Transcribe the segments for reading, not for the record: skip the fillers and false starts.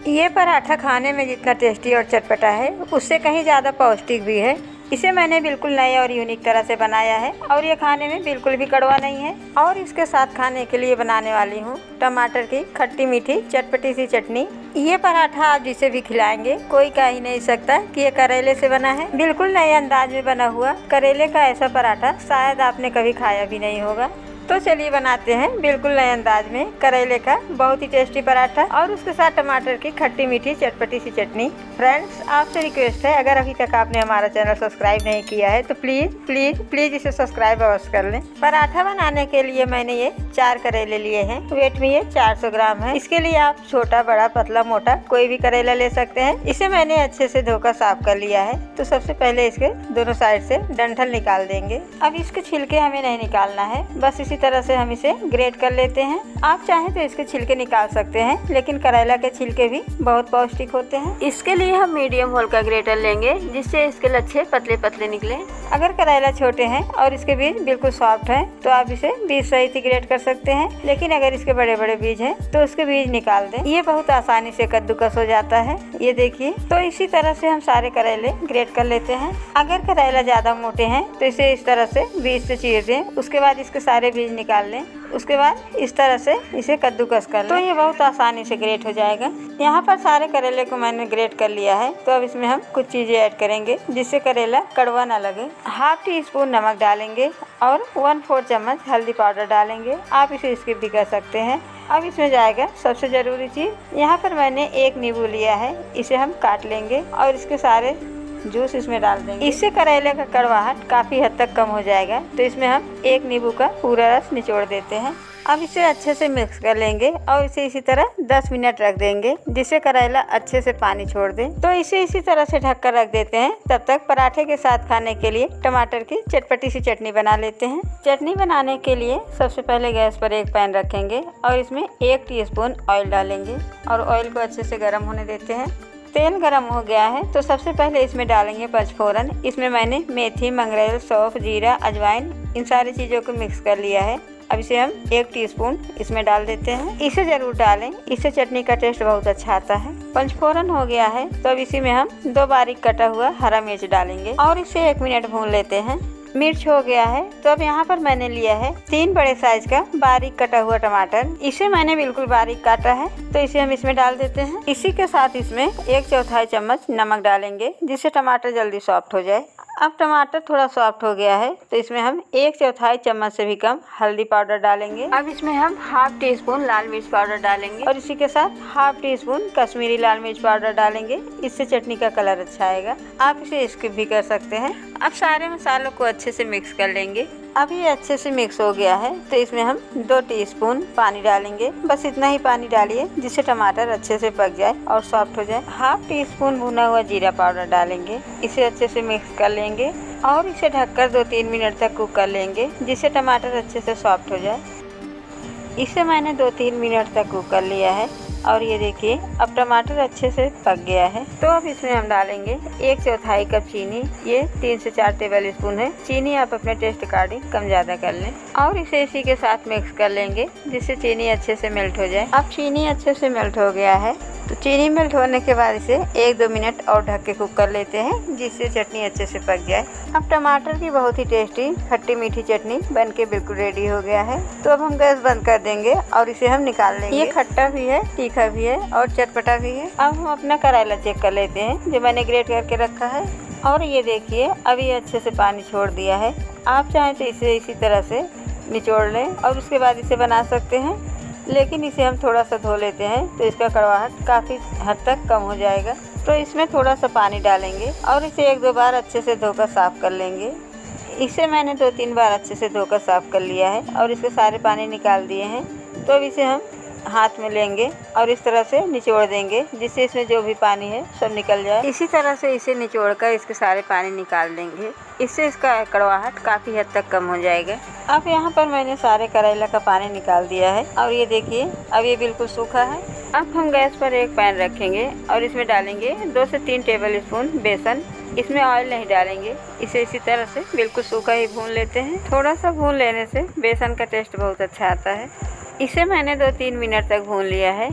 ये पराठा खाने में जितना टेस्टी और चटपटा है उससे कहीं ज़्यादा पौष्टिक भी है। इसे मैंने बिल्कुल नए और यूनिक तरह से बनाया है और ये खाने में बिल्कुल भी कड़वा नहीं है। और इसके साथ खाने के लिए बनाने वाली हूँ टमाटर की खट्टी मीठी चटपटी सी चटनी। ये पराठा आप जिसे भी खिलाएंगे कोई कह ही नहीं सकता कि ये करेले से बना है। बिल्कुल नए अंदाज में बना हुआ करेले का ऐसा पराठा शायद आपने कभी खाया भी नहीं होगा। तो चलिए बनाते हैं बिल्कुल नए अंदाज में करेले का बहुत ही टेस्टी पराठा और उसके साथ टमाटर की खट्टी मीठी चटपटी सी चटनी। फ्रेंड्स, आपसे रिक्वेस्ट है, अगर अभी तक आपने हमारा चैनल सब्सक्राइब नहीं किया है तो प्लीज़ प्लीज़ प्लीज़ इसे सब्सक्राइब अवश्य कर लें। पराठा बनाने के लिए मैंने ये 4 करेले लिए हैं। वेट में ये 400 ग्राम है। इसके लिए आप छोटा बड़ा पतला मोटा कोई भी करेला ले सकते हैं। इसे मैंने अच्छे से धोकर साफ कर लिया है। तो सबसे पहले इसके दोनों साइड से डंठल निकाल देंगे। अब इसके छिलके हमें नहीं निकालना है, बस इसी तरह से हम इसे ग्रेट कर लेते हैं। आप चाहें तो इसके छिलके निकाल सकते हैं, लेकिन करेला के छिलके भी बहुत पौष्टिक होते हैं। इसके लिए हम मीडियम होल का ग्रेटर लेंगे जिससे इसके लच्छे पतले पतले निकले। अगर करेला छोटे हैं और इसके बीज बिल्कुल सॉफ्ट हैं तो आप इसे बीज सहित ही ग्रेट कर सकते हैं, लेकिन अगर इसके बड़े बड़े बीज हैं तो उसके बीज निकाल दें। ये बहुत आसानी से कद्दूकस हो जाता है, ये देखिए। तो इसी तरह से हम सारे करेले ग्रेट कर लेते हैं। अगर करेला ज्यादा मोटे हैं तो इसे इस तरह से बीज से चीर दें। उसके बाद इसके सारे बीज निकाल लें। उसके बाद इस तरह से इसे कद्दूकस कर लें तो ये बहुत आसानी से ग्रेट हो जाएगा। यहाँ पर सारे करेले को मैंने ग्रेट कर लिया है। तो अब इसमें हम कुछ चीजें ऐड करेंगे जिससे करेला कड़वा ना लगे। ½ टीस्पून नमक डालेंगे और 1/4 चम्मच हल्दी पाउडर डालेंगे। आप इसे स्किप भी कर सकते हैं। अब इसमें जाएगा सबसे ज़रूरी चीज़। यहाँ पर मैंने 1 नींबू लिया है, इसे हम काट लेंगे और इसके सारे जूस इसमें डाल देंगे। इससे करेले का कड़वाहट काफ़ी हद तक कम हो जाएगा। तो इसमें हम 1 नींबू का पूरा रस निचोड़ देते हैं। अब इसे अच्छे से मिक्स कर लेंगे और इसे इसी तरह 10 मिनट रख देंगे जिससे करेला अच्छे से पानी छोड़ दे। तो इसे इसी तरह से ढक कर रख देते हैं। तब तक पराठे के साथ खाने के लिए टमाटर की चटपटी सी चटनी बना लेते हैं। चटनी बनाने के लिए सबसे पहले गैस पर एक पैन रखेंगे और इसमें 1 टीस्पून ऑयल डालेंगे और ऑयल को अच्छे से गर्म होने देते हैं। तेल गरम हो गया है तो सबसे पहले इसमें डालेंगे पचफोरन। इसमें मैंने मेथी, मंगरेल, सौंफ, जीरा, अजवाइन इन सारी चीज़ों को मिक्स कर लिया है। अब इसे हम 1 टीस्पून इसमें डाल देते हैं। इसे ज़रूर डालें, इससे चटनी का टेस्ट बहुत अच्छा आता है। पंचफोरन हो गया है तो अब इसी में हम 2 बारीक कटा हुआ हरा मिर्च डालेंगे और इसे 1 मिनट भून लेते हैं। मिर्च हो गया है तो अब यहाँ पर मैंने लिया है 3 बड़े साइज का बारीक कटा हुआ टमाटर। इसे मैंने बिल्कुल बारीक काटा है तो इसे हम इसमें डाल देते हैं। इसी के साथ इसमें 1/4 चम्मच नमक डालेंगे जिससे टमाटर जल्दी सॉफ्ट हो जाए। अब टमाटर थोड़ा सॉफ्ट हो गया है तो इसमें हम 1/4 चम्मच से भी कम हल्दी पाउडर डालेंगे। अब इसमें हम ½ टीस्पून लाल मिर्च पाउडर डालेंगे और इसी के साथ ½ टीस्पून कश्मीरी लाल मिर्च पाउडर डालेंगे। इससे चटनी का कलर अच्छा आएगा। आप इसे स्किप भी कर सकते हैं। अब सारे मसालों को अच्छे से मिक्स कर लेंगे। अब ये अच्छे से मिक्स हो गया है तो इसमें हम 2 टीस्पून पानी डालेंगे। बस इतना ही पानी डालिए जिससे टमाटर अच्छे से पक जाए और सॉफ्ट हो जाए। ½ टीस्पून भुना हुआ जीरा पाउडर डालेंगे। इसे अच्छे से मिक्स कर लेंगे और इसे ढककर 2-3 मिनट तक कुक कर लेंगे जिससे टमाटर अच्छे से सॉफ्ट हो जाए। इसे मैंने 2-3 मिनट तक कुक कर लिया है और ये देखिए अब टमाटर अच्छे से पक गया है। तो अब इसमें हम डालेंगे 1/4 कप चीनी। ये 3 से 4 टेबल स्पून है। चीनी आप अपने टेस्ट अकॉर्डिंग कम ज़्यादा कर लें और इसे इसी के साथ मिक्स कर लेंगे जिससे चीनी अच्छे से मेल्ट हो जाए। अब चीनी अच्छे से मेल्ट हो गया है तो चीनी मेल्ट होने के बाद इसे 1-2 मिनट और ढक के कुक कर लेते हैं जिससे चटनी अच्छे से पक जाए। अब टमाटर की बहुत ही टेस्टी खट्टी मीठी चटनी बनके बिल्कुल रेडी हो गया है। तो अब हम गैस बंद कर देंगे और इसे हम निकाल लेंगे। ये खट्टा भी है, तीखा भी है और चटपटा भी है। अब हम अपना करेला चेक कर लेते हैं जो मैंने ग्रेट करके रखा है और ये देखिए अभी अच्छे से पानी छोड़ दिया है। आप चाहें तो इसे इसी तरह से निचोड़ लें और उसके बाद इसे बना सकते हैं, लेकिन इसे हम थोड़ा सा धो लेते हैं तो इसका कड़वाहट काफ़ी हद तक कम हो जाएगा। तो इसमें थोड़ा सा पानी डालेंगे और इसे 1-2 बार अच्छे से धोकर साफ़ कर लेंगे। इसे मैंने 2-3 बार अच्छे से धोकर साफ़ कर लिया है और इसके सारे पानी निकाल दिए हैं। तो अब इसे हम हाथ में लेंगे और इस तरह से निचोड़ देंगे जिससे इसमें जो भी पानी है सब निकल जाए। इसी तरह से इसे निचोड़कर इसके सारे पानी निकाल देंगे। इससे इसका कड़वाहट काफ़ी हद तक कम हो जाएगा। अब यहाँ पर मैंने सारे करेला का पानी निकाल दिया है और ये देखिए अब ये बिल्कुल सूखा है। अब हम गैस पर एक पैन रखेंगे और इसमें डालेंगे 2 से 3 टेबल स्पून बेसन। इसमें ऑयल नहीं डालेंगे। इसे इसी तरह से बिल्कुल सूखा ही भून लेते हैं। थोड़ा सा भून लेने से बेसन का टेस्ट बहुत अच्छा आता है। इसे मैंने 2-3 मिनट तक भून लिया है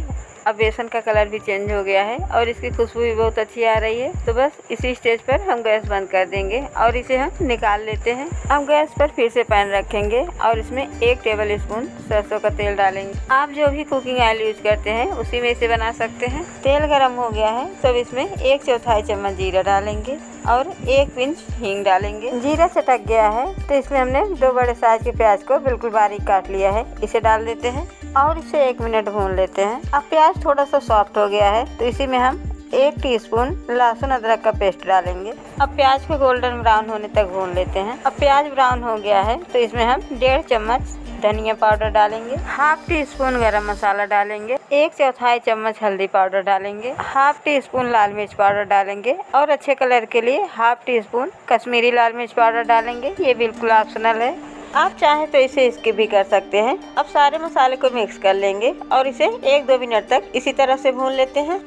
अब बेसन का कलर भी चेंज हो गया है और इसकी खुशबू भी बहुत अच्छी आ रही है। तो बस इसी स्टेज पर हम गैस बंद कर देंगे और इसे हम निकाल लेते हैं। अब गैस पर फिर से पैन रखेंगे और इसमें 1 टेबल स्पून सरसों का तेल डालेंगे। आप जो भी कुकिंग ऑयल यूज करते हैं उसी में इसे बना सकते हैं। तेल गरम हो गया है तो इसमें 1/4 चम्मच जीरा डालेंगे और 1 पिंच हींग डालेंगे। जीरा चटक गया है तो इसमें हमने 2 बड़े साइज के प्याज को बिल्कुल बारीक काट लिया है, इसे डाल देते हैं और इसे 1 मिनट भून लेते हैं। अब प्याज थोड़ा सा सॉफ्ट हो गया है तो इसी में हम 1 टीस्पून लहसुन अदरक का पेस्ट डालेंगे। अब प्याज को गोल्डन ब्राउन होने तक भून लेते हैं। अब प्याज ब्राउन हो गया है तो इसमें हम 1.5 चम्मच धनिया पाउडर डालेंगे, 1/2 टीस्पून गरम मसाला डालेंगे, 1/4 चम्मच हल्दी पाउडर डालेंगे, 1/2 टीस्पून लाल मिर्च पाउडर डालेंगे और अच्छे कलर के लिए 1/2 टीस्पून कश्मीरी लाल मिर्च पाउडर डालेंगे। ये बिल्कुल ऑप्शनल है, आप चाहे तो इसे स्किप भी कर सकते हैं। अब सारे मसाले को मिक्स कर लेंगे और इसे 1-2 मिनट तक इसी तरह से भून लेते हैं।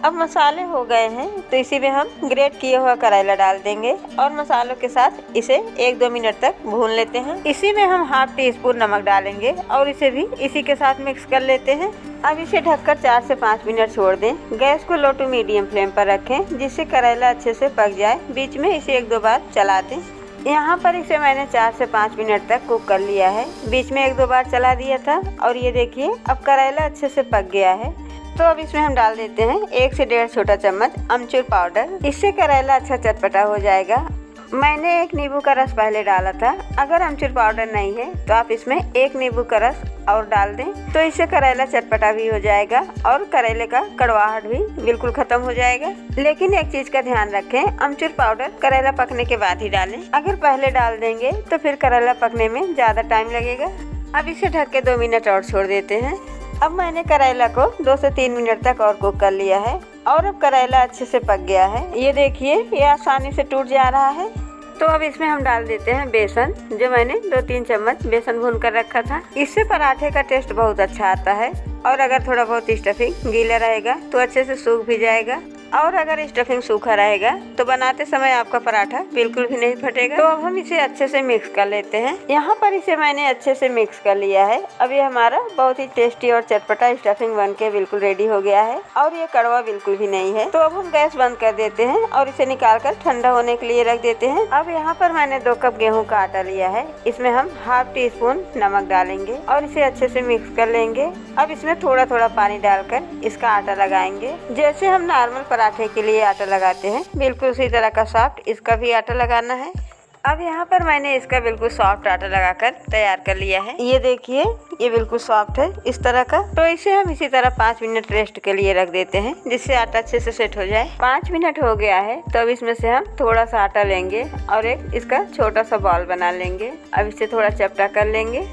अब मसाले हो गए हैं तो इसी में हम ग्रेट किया हुआ करेला डाल देंगे और मसालों के साथ इसे 1-2 मिनट तक भून लेते हैं। इसी में हम 1/2 टीस्पून नमक डालेंगे और इसे भी इसी के साथ मिक्स कर लेते हैं। अब इसे ढककर 4 से 5 मिनट छोड़ दें। गैस को लो टू मीडियम फ्लेम पर रखें जिससे करेला अच्छे से पक जाए। बीच में इसे 1-2 बार चला दें। यहाँ पर इसे मैंने 4 से 5 मिनट तक कुक कर लिया है, बीच में 1-2 बार चला दिया था और ये देखिए अब करेला अच्छे से पक गया है। तो अब इसमें हम डाल देते हैं 1 से 1.5 छोटा चम्मच अमचूर पाउडर, इससे करेला अच्छा चटपटा हो जाएगा। मैंने 1 नींबू का रस पहले डाला था, अगर अमचूर पाउडर नहीं है तो आप इसमें 1 नींबू का रस और डाल दें तो इससे करेला चटपटा भी हो जाएगा और करेले का कड़वाहट भी बिल्कुल खत्म हो जाएगा। लेकिन एक चीज का ध्यान रखें, अमचूर पाउडर करेला पकने के बाद ही डालें, अगर पहले डाल देंगे तो फिर करेला पकने में ज्यादा टाइम लगेगा। अब इसे ढक के 2 मिनट और छोड़ देते हैं। अब मैंने करेला को 2 से 3 मिनट तक और कुक कर लिया है और अब करेला अच्छे से पक गया है। ये देखिए ये आसानी से टूट जा रहा है। तो अब इसमें हम डाल देते हैं बेसन, जो मैंने 2-3 चम्मच बेसन भून कर रखा था। इससे पराठे का टेस्ट बहुत अच्छा आता है और अगर थोड़ा बहुत स्टफिंग गीला रहेगा तो अच्छे से सूख भी जाएगा और अगर स्टफिंग सूखा रहेगा तो बनाते समय आपका पराठा बिल्कुल भी नहीं फटेगा। तो अब हम इसे अच्छे से मिक्स कर लेते हैं। यहाँ पर इसे मैंने अच्छे से मिक्स कर लिया है। अब ये हमारा बहुत ही टेस्टी और चटपटा स्टफिंग बनके बिल्कुल रेडी हो गया है और ये कड़वा बिल्कुल भी नहीं है। तो अब हम गैस बंद कर देते हैं और इसे निकाल कर ठंडा होने के लिए रख देते हैं। अब यहाँ पर मैंने 2 कप गेहूँ का आटा लिया है, इसमें हम 1/2 टीस्पून नमक डालेंगे और इसे अच्छे से मिक्स कर लेंगे। अब इसमें थोड़ा थोड़ा पानी डालकर इसका आटा लगाएंगे, जैसे हम नॉर्मल पराठे के लिए आटा लगाते हैं बिल्कुल उसी तरह का सॉफ्ट इसका भी आटा लगाना है। अब यहाँ पर मैंने इसका बिल्कुल सॉफ्ट आटा लगाकर तैयार कर लिया है। ये देखिए ये बिल्कुल सॉफ्ट है इस तरह का। तो इसे हम इसी तरह 5 मिनट रेस्ट के लिए रख देते हैं जिससे आटा अच्छे से सेट हो जाए। 5 मिनट हो गया है तो अब इसमें से हम थोड़ा सा आटा लेंगे और एक इसका छोटा सा बॉल बना लेंगे। अब इसे थोड़ा चपटा कर लेंगे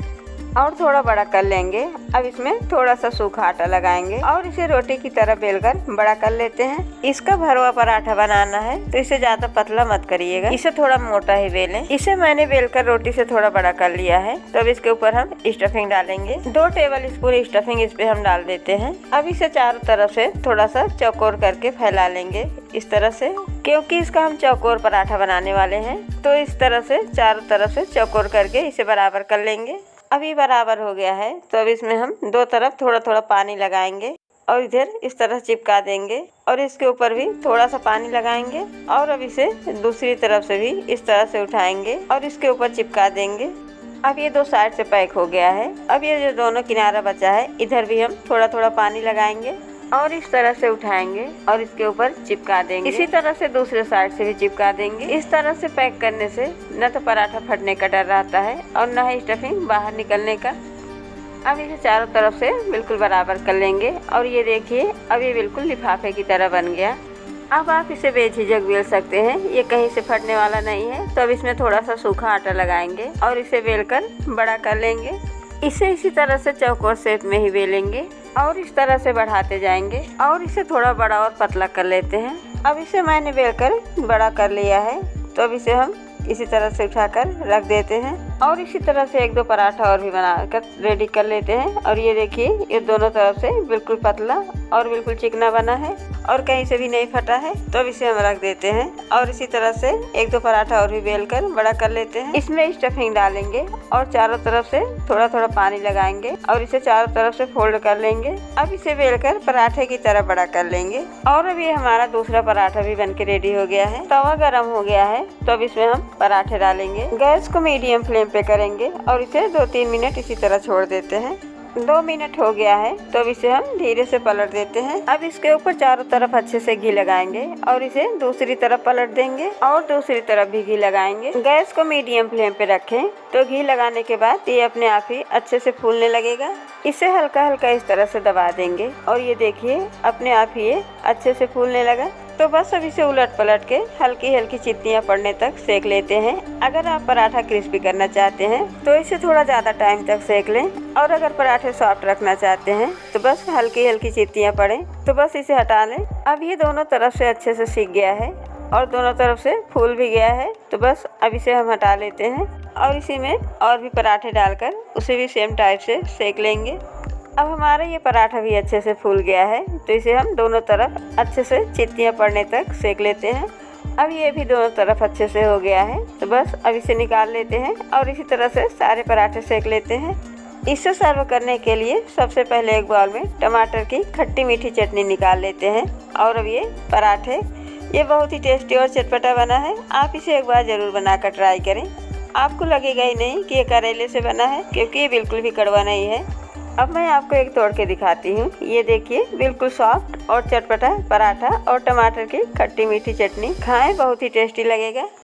और थोड़ा बड़ा कर लेंगे। अब इसमें थोड़ा सा सूखा आटा लगाएंगे और इसे रोटी की तरह बेलकर बड़ा कर लेते हैं। इसका भरवा पराठा बनाना है तो इसे ज्यादा पतला मत करिएगा, इसे थोड़ा मोटा ही बेलें। इसे मैंने बेलकर रोटी से थोड़ा बड़ा कर लिया है। तो अब इसके ऊपर हम स्टफिंग डालेंगे। 2 टेबल स्पून स्टफिंग इस पे हम डाल देते हैं। अब इसे चारों तरफ से थोड़ा सा चौकोर करके फैला लेंगे इस तरह से, क्योंकि इसका हम चौकोर पराठा बनाने वाले हैं। तो इस तरह से चारों तरफ से चौकोर करके इसे बराबर कर लेंगे। अभी बराबर हो गया है तो अब इसमें हम 2 तरफ थोड़ा थोड़ा पानी लगाएंगे और इधर इस तरह चिपका देंगे और इसके ऊपर भी थोड़ा सा पानी लगाएंगे और अब इसे दूसरी तरफ से भी इस तरह से उठाएंगे और इसके ऊपर चिपका देंगे। अब ये 2 साइड से पैक हो गया है। अब ये जो दोनों किनारा बचा है इधर भी हम थोड़ा थोड़ा पानी लगाएंगे और इस तरह से उठाएंगे और इसके ऊपर चिपका देंगे। इसी तरह से दूसरे साइड से भी चिपका देंगे। इस तरह से पैक करने से न तो पराठा फटने का डर रहता है और न ही स्टफिंग बाहर निकलने का। अब इसे चारों तरफ से बिल्कुल बराबर कर लेंगे और ये देखिए अब ये बिल्कुल लिफाफे की तरह बन गया। अब आप इसे बेझिझक बेल सकते हैं, ये कहीं से फटने वाला नहीं है। तो अब इसमें थोड़ा सा सूखा आटा लगाएंगे और इसे बेलकर बड़ा कर लेंगे। इसे इसी तरह से चौकोर शेप में ही बेलेंगे और इस तरह से बढ़ाते जाएंगे और इसे थोड़ा बड़ा और पतला कर लेते हैं। अब इसे मैंने बेलकर बड़ा कर लिया है तो अब इसे हम इसी तरह से उठाकर रख देते हैं। और इसी तरह से एक दो पराठा और भी बनाकर रेडी कर लेते हैं। और ये देखिए, ये दोनों तरफ से बिल्कुल पतला और बिल्कुल चिकना बना है और कहीं से भी नहीं फटा है। तो अब इसे हम रख देते हैं और इसी तरह से एक दो पराठा और भी बेल कर बड़ा कर लेते हैं। इसमें स्टफिंग डालेंगे और चारों तरफ से थोड़ा थोड़ा पानी लगाएंगे और इसे चारों तरफ से फोल्ड कर लेंगे। अब इसे बेल कर पराठे की तरह बड़ा कर लेंगे। और अब ये हमारा दूसरा पराठा भी बन के रेडी हो गया है। तवा गर्म हो गया है तो अब इसमें हम पराठे डालेंगे। गैस को मीडियम फ्लेम पे करेंगे और इसे 2-3 मिनट इसी तरह छोड़ देते हैं। 2 मिनट हो गया है तो अब इसे हम धीरे से पलट देते हैं। अब इसके ऊपर चारों तरफ अच्छे से घी लगाएंगे और इसे दूसरी तरफ पलट देंगे और दूसरी तरफ भी घी लगाएंगे। गैस को मीडियम फ्लेम पे रखें तो घी लगाने के बाद ये अपने आप ही अच्छे से फूलने लगेगा। इसे हल्का हल्का इस तरह से दबा देंगे और ये देखिए अपने आप ही ये अच्छे से फूलने लगा। तो बस अब इसे उलट पलट के हल्की हल्की चित्तियाँ पड़ने तक सेक लेते हैं। अगर आप पराठा क्रिस्पी करना चाहते हैं तो इसे थोड़ा ज़्यादा टाइम तक सेक लें और अगर पराठे सॉफ्ट रखना चाहते हैं तो बस हल्की हल्की चित्तियाँ पड़े तो बस इसे हटा लें। अब ये दोनों तरफ से अच्छे से सीख गया है और दोनों तरफ से फूल भी गया है। तो बस अब इसे हम हटा लेते हैं और इसी में और भी पराठे डालकर उसे भी सेम टाइप से सेक लेंगे। अब हमारा ये पराठा भी अच्छे से फूल गया है तो इसे हम दोनों तरफ अच्छे से चित्तियाँ पड़ने तक सेक लेते हैं। अब ये भी दोनों तरफ अच्छे से हो गया है तो बस अब इसे निकाल लेते हैं और इसी तरह से सारे पराठे सेक लेते हैं। इसे सर्व करने के लिए सबसे पहले एक बाउल में टमाटर की खट्टी मीठी चटनी निकाल लेते हैं। और अब ये पराठे, ये बहुत ही टेस्टी और चटपटा बना है। आप इसे एक बार ज़रूर बनाकर ट्राई करें। आपको लगेगा ही नहीं कि ये करेले से बना है, क्योंकि ये बिल्कुल भी कड़वा नहीं है। अब मैं आपको एक तोड़ के दिखाती हूँ। ये देखिए, बिल्कुल सॉफ्ट और चटपटा पराठा और टमाटर की खट्टी मीठी चटनी। खाएं, बहुत ही टेस्टी लगेगा।